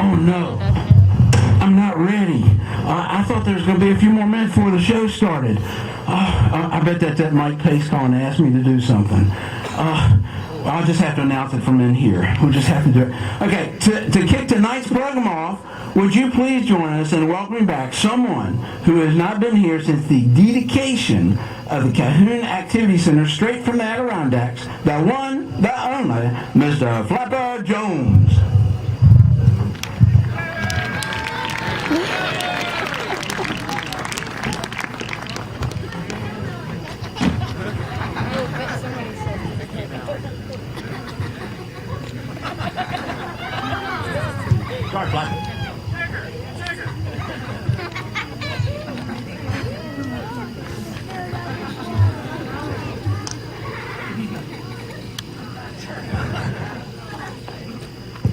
Oh no, I'm not ready. I thought there was going to be a few more minutes before the show started. I bet that Mike Pace calling asked me to do something. I'll just have to announce it from in here. We'll just have to do it. Okay, to kick tonight's program off, would you please join us in welcoming back someone who has not been here since the dedication of the Cahoon Activity Center, straight from the Adirondacks, the one, the only, Mr. Flapper Jones. Sorry, Flapper.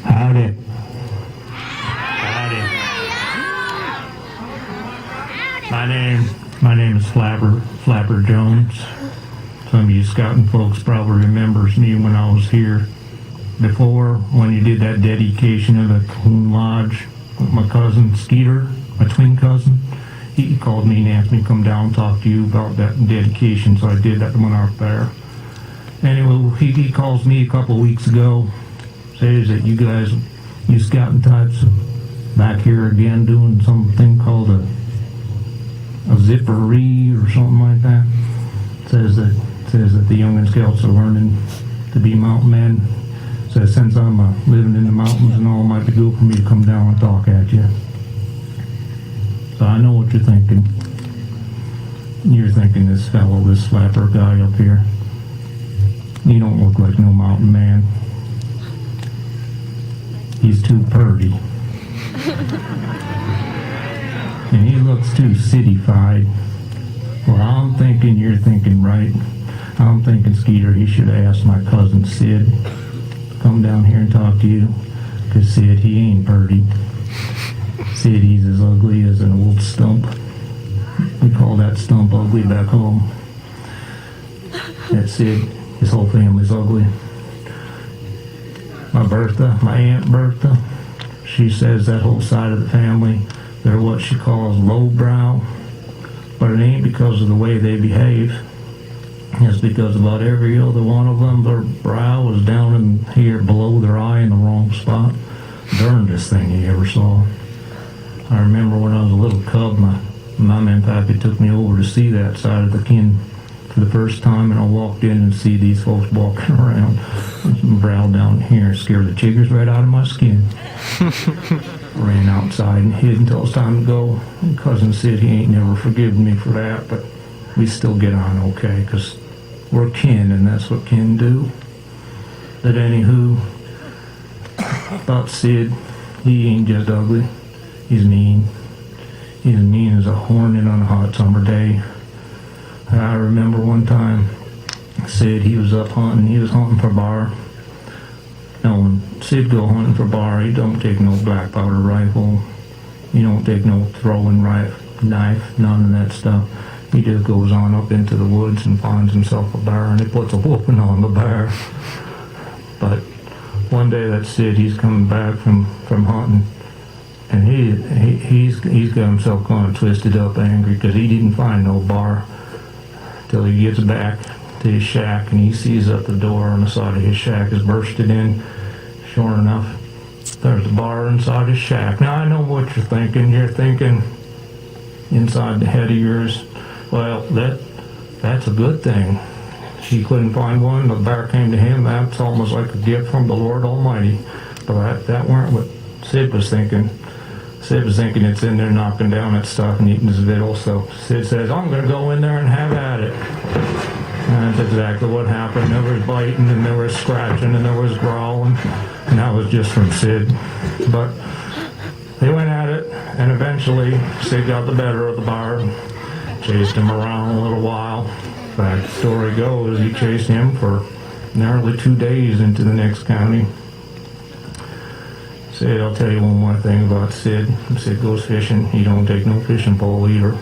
Howdy. Howdy. My name is Flapper Jones. Some of you scouting folks probably remembers me when I was here before, when you did that dedication of the Cahoon Lodge with my cousin Skeeter, my twin cousin. He called me and asked me to come down and talk to you about that dedication, so I did that when I was there. Anyway, he calls me a couple of weeks ago, says that you guys, you scouting types, back here again doing something called a zippery or something like that. Says that the young scouts are learning to be mountain men. Says since I'm living in the mountains and all, it might be good for me to come down and talk at you. So I know what you're thinking. You're thinking this fellow, this Flapper guy up here, he don't look like no mountain man. He's too purty. And he looks too city-fied. Well, I'm thinking you're thinking right. I'm thinking, Skeeter, he should have asked my cousin Sid to come down here and talk to you. Because Sid, he ain't purty. Sid, he's as ugly as an old stump. We call that stump ugly back home. That Sid, his whole family's ugly. My Aunt Bertha, she says that whole side of the family, they're what she calls lowbrow. But it ain't because of the way they behave. It's because about every other one of them, their brow is down in here below their eye in the wrong spot. Darndest thing you ever saw. I remember when I was a little cub, my mom and pappy took me over to see that side of the kin for the first time, and I walked in and see these folks walking around with some brow down here, scared the chiggers right out of my skin. Ran outside and hid until it was time to go. And Cousin Sid, he ain't never forgiven me for that, but we still get on okay, because we're kin, and that's what kin do. But anywho, about Sid, he ain't just ugly, he's mean. He's mean as a hornet on a hot summer day. I remember one time, Sid, he was up hunting, he was hunting for bar. Now when Sid go hunting for bar, he don't take no black powder rifle, he don't take no throwing knife, none of that stuff. He just goes on up into the woods and finds himself a bear, and he puts a whooping on the bear. But one day that Sid, he's coming back from hunting, and he's got himself kind of twisted up angry because he didn't find no bar till he gets back to his shack, and he sees that the door on the side of his shack is bursted in. Sure enough, there's a bar inside his shack. Now I know what you're thinking. You're thinking inside the head of yours, well, that's a good thing. He couldn't find one, the bear came to him. That's almost like a gift from the Lord Almighty. But that weren't what Sid was thinking. Sid was thinking it's in there knocking down that stuff and eating his victuals. So Sid says, I'm going to go in there and have at it. And that's exactly what happened. There was biting, and there was scratching, and there was growling. And that was just from Sid. But they went at it, and eventually Sid got the better of the bear and chased him around a little while. In fact, the story goes, he chased him for nearly 2 days into the next county. Sid, I'll tell you one more thing about Sid. When Sid goes fishing, he don't take no fishing pole either.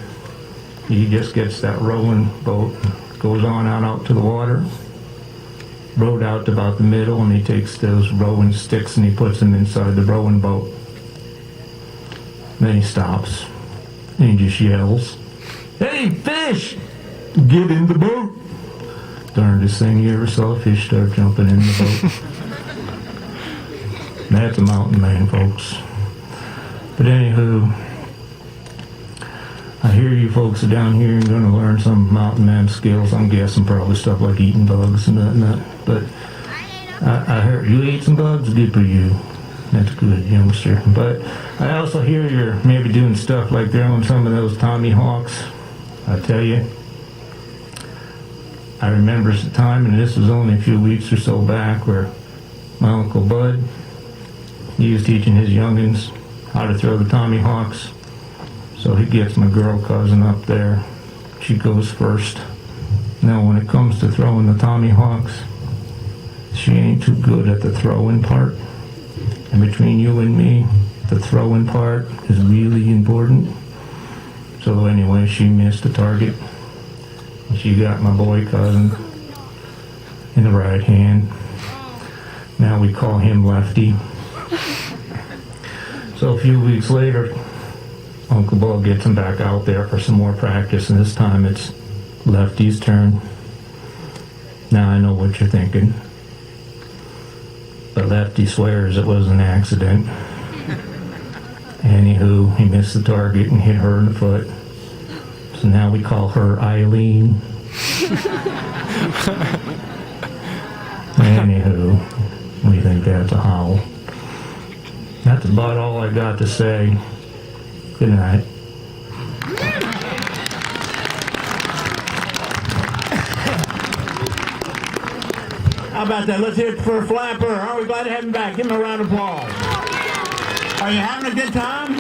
He just gets that rowing boat, goes on out to the water, rowed out to about the middle, and he takes those rowing sticks and he puts them inside the rowing boat. Then he stops, and he just yells, "Hey, fish! Get in the boat!" Darndest thing you ever saw a fish start jumping in the boat. That's a mountain man, folks. But anywho, I hear you folks are down here and going to learn some mountain man skills. I'm guessing probably stuff like eating bugs and that. But I heard you ate some bugs. Good for you. That's good, youngster. But I also hear you're maybe doing stuff like throwing some of those Tommy Hawks. I tell you, I remember a time, and this was only a few weeks or so back, where my Uncle Bud, he was teaching his youngins how to throw the Tommy Hawks. So he gets my girl cousin up there. She goes first. Now when it comes to throwing the Tommy Hawks, she ain't too good at the throwing part. And between you and me, the throwing part is really important. So anyway, she missed the target. And she got my boy cousin in the right hand. Now we call him Lefty. So a few weeks later, Uncle Bud gets him back out there for some more practice, and this time it's Lefty's turn. Now I know what you're thinking, but Lefty swears it was an accident. Anywho, he missed the target and hit her in the foot. So now we call her Eileen. Anywho, we think that's a howl. That's about all I got to say. Good night. How about that? Let's hear it for Flapper. Are we glad to have him back? Give him a round of applause. Are you having a good time?